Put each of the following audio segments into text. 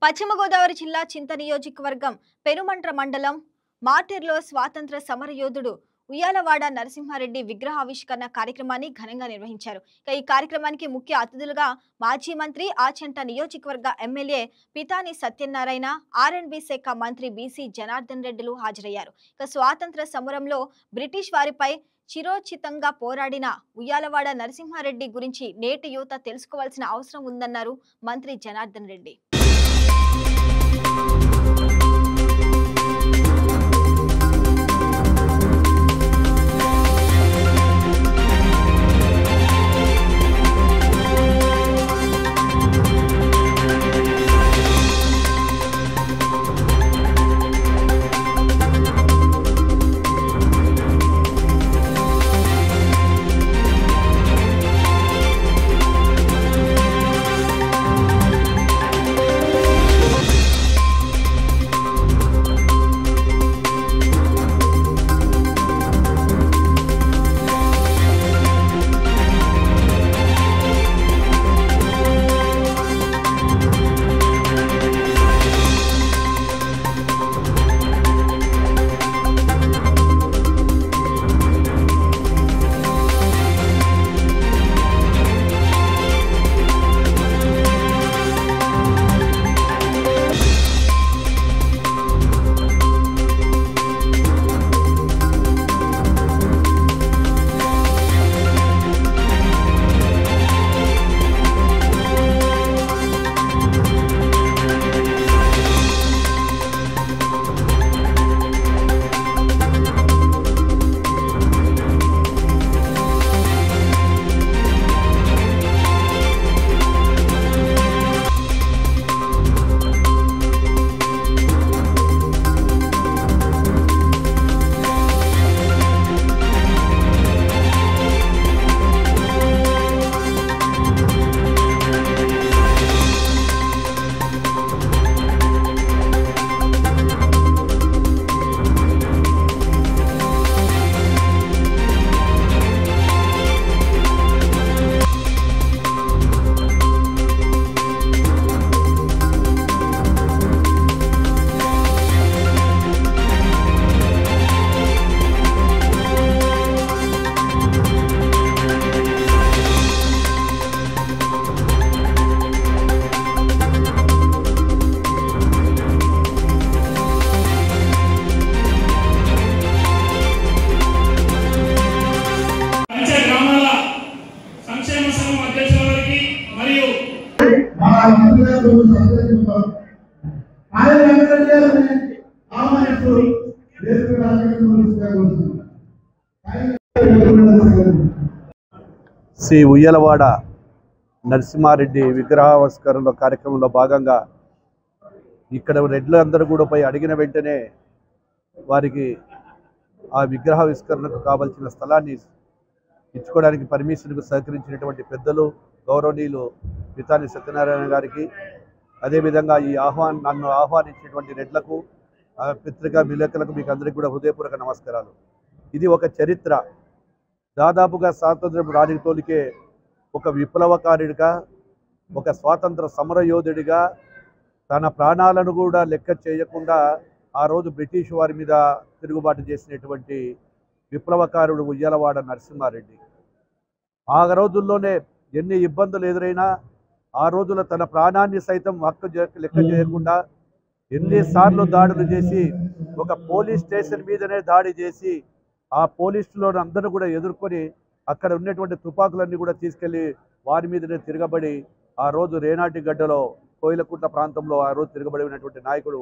పశ్చిమ గోదావరి జిల్లా చింత నియోజకవర్గం పెనుమంట్ర మండలం మార్టెర్లో స్వాతంత్ర సమరయోధుడు ఉయ్యాలవాడ నరసింహారెడ్డి విగ్రహావిష్కరణ కార్యక్రమాన్ని ఘనంగా నిర్వహించారు. ఈ కార్యక్రమానికి ముఖ్య అతిథులుగా మాజీ మంత్రి ఆచంట నియోజకవర్గ ఎమ్మెల్యే పితాని సత్యనారాయణ, ఆర్ఎండ్బి శాఖ మంత్రి బీసీ జనార్దన్ రెడ్డిలు హాజరయ్యారు. స్వాతంత్ర సమరంలో బ్రిటిష్ వారిపై చిరోచితంగా పోరాడిన ఉయ్యాలవాడ నరసింహారెడ్డి గురించి నేటి యువత తెలుసుకోవాల్సిన అవసరం ఉందన్నారు మంత్రి జనార్దన్ రెడ్డి. శ్రీ ఉయ్యాలవాడ నరసింహారెడ్డి విగ్రహావిష్కరణ కార్యక్రమంలో భాగంగా ఇక్కడ రెడ్లందరూ కూడా పోయి అడిగిన వెంటనే వారికి ఆ విగ్రహావిష్కరణకు కావాల్సిన స్థలాన్ని ఇచ్చుకోవడానికి పర్మిషన్కు సహకరించినటువంటి పెద్దలు గౌరవనీయులు పితాని సత్యనారాయణ గారికి, అదేవిధంగా ఈ నన్ను ఆహ్వానించినటువంటి రెడ్లకు, పత్రికా విలేకరులకు మీకు అందరికీ కూడా హృదయపూర్వక నమస్కారాలు. ఇది ఒక చరిత్ర. దాదాపుగా స్వాతంత్రం రాజుకి తోలికే ఒక విప్లవకారుడిగా, ఒక స్వాతంత్ర సమరయోధుడిగా తన ప్రాణాలను కూడా లెక్క చేయకుండా ఆ రోజు బ్రిటిష్ వారి మీద తిరుగుబాటు చేసినటువంటి విప్లవకారుడు ఉయ్యాలవాడ నరసింహారెడ్డి. ఆ రోజుల్లోనే ఎన్ని ఇబ్బందులు ఎదురైనా ఆ రోజుల్లో తన ప్రాణాన్ని సైతం లెక్క చేయకుండా ఎన్నిసార్లు దాడులు చేసి, ఒక పోలీస్ స్టేషన్ మీదనే దాడి చేసి ఆ పోలీసులను అందరూ కూడా ఎదుర్కొని అక్కడ ఉన్నటువంటి తుపాకులన్నీ కూడా తీసుకెళ్లి వారి మీదనే తిరగబడి ఆ రోజు రేనాటి గడ్డలో కోయిలకుంట ప్రాంతంలో ఆ రోజు తిరగబడి ఉన్నటువంటి నాయకుడు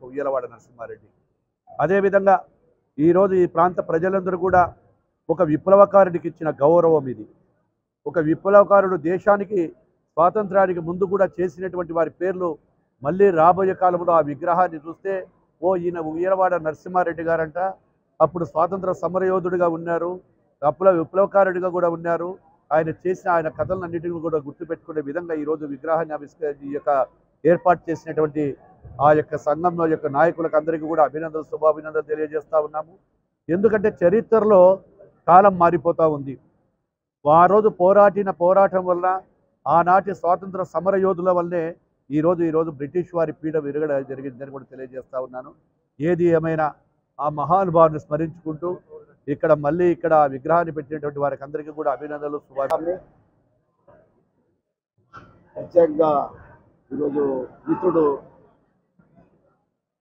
ఉయ్యాలవాడ నరసింహారెడ్డి. అదేవిధంగా ఈరోజు ఈ ప్రాంత ప్రజలందరూ కూడా ఒక విప్లవకారుడికి ఇచ్చిన గౌరవం ఇది. ఒక విప్లవకారుడు దేశానికి స్వాతంత్రానికి ముందు కూడా చేసినటువంటి వారి పేర్లు మళ్ళీ రాబోయే కాలంలో ఆ విగ్రహాన్ని చూస్తే ఈయన ఉయ్యాలవాడ నరసింహారెడ్డి గారంట అప్పుడు స్వాతంత్ర సమరయోధుడిగా ఉన్నారు, అప్పుడు విప్లవకారుడిగా కూడా ఉన్నారు. ఆయన చేసిన ఆయన కథలన్నింటినీ కూడా గుర్తుపెట్టుకునే విధంగా ఈరోజు విగ్రహాన్ని ఈ యొక్క ఏర్పాటు చేసినటువంటి ఆ యొక్క సంఘంలో యొక్క నాయకులకు అందరికీ కూడా అభినందనలు, శుభాభినందనలు తెలియజేస్తూ ఉన్నాము. ఎందుకంటే చరిత్రలో కాలం మారిపోతూ ఉంది. ఆ రోజు పోరాటం వల్ల, ఆనాటి స్వాతంత్ర సమరయోధుల వల్లే ఈరోజు బ్రిటిష్ వారి పీడ విరగడ జరిగిందని కూడా తెలియజేస్తా ఉన్నాను. ఏది ఏమైనా ఆ మహానుభావుని స్మరించుకుంటూ ఇక్కడ విగ్రహాన్ని పెట్టినటువంటి వారికి అందరికీ కూడా అభినందనలు, శుభాకాంక్షలు. ప్రత్యేకంగా ఈరోజు మిత్రుడు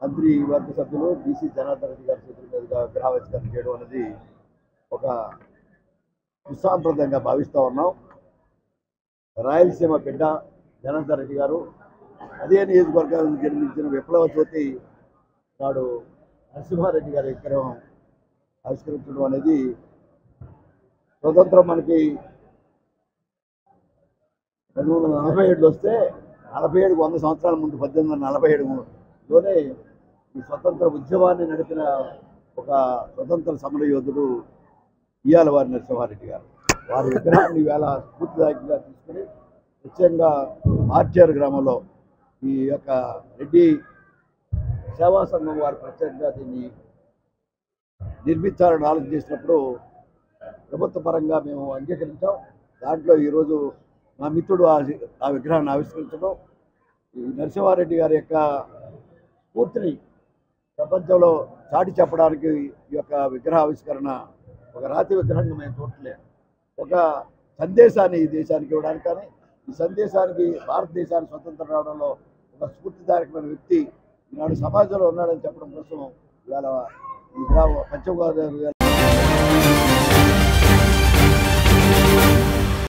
మంత్రి వర్గ సభ్యులు బీసీ జనార్దన్ రెడ్డి గారి చేతుల మీదుగా విగ్రహావిష్కరణ చేయడం అనేది ఒక దుస్సాంప్రదాయంగా భావిస్తూ ఉన్నాం. రాయలసీమ బిడ్డ జనార్దన్ రెడ్డి గారు అదే నియోజకవర్గాలను జన్మించిన విప్లవ జ్యోతి నాడు నరసింహారెడ్డి గారి విగ్రహం ఆవిష్కరించడం అనేది స్వతంత్రం మనకి 1947 వస్తే 47కు 100 సంవత్సరాల ముందు 1847లోనే ఈ స్వతంత్ర ఉద్యమాన్ని నడిపిన ఒక స్వతంత్ర సమర యోధుడు ఉయ్యాలవారి నరసింహారెడ్డి గారు. వారి విగ్రహాన్ని ఈవేళ స్ఫూర్తిదాయకంగా తీసుకుని ప్రత్యేకంగా ఆర్టీఆర్ గ్రామంలో ఈ యొక్క రెడ్డి సేవా సంఘం వారు ప్రత్యేకంగా దీన్ని నిర్మించాలని ఆలోచన చేసినప్పుడు ప్రభుత్వ పరంగా మేము అంగీకరించాం. దాంట్లో ఈరోజు మా మిత్రుడు ఆ విగ్రహాన్ని ఆవిష్కరించడం, ఈ నరసింహారెడ్డి గారి యొక్క స్ఫూర్తిని ప్రపంచంలో చాటి చెప్పడానికి ఈ యొక్క విగ్రహ ఆవిష్కరణ ఒక రాతి విగ్రహంగా మేము చూడట్లేదు, ఒక సందేశాన్ని ఈ దేశానికి ఇవ్వడానికి, కానీ ఈ సందేశానికి భారతదేశానికి స్వతంత్రం రావడంలో ఒక స్ఫూర్తిదాయకమైన వ్యక్తి ఈనాడు సమాజంలో ఉన్నాడని చెప్పడం కోసం ఇవాళ ఈ గ్రామ పశ్చిమ గోదావరి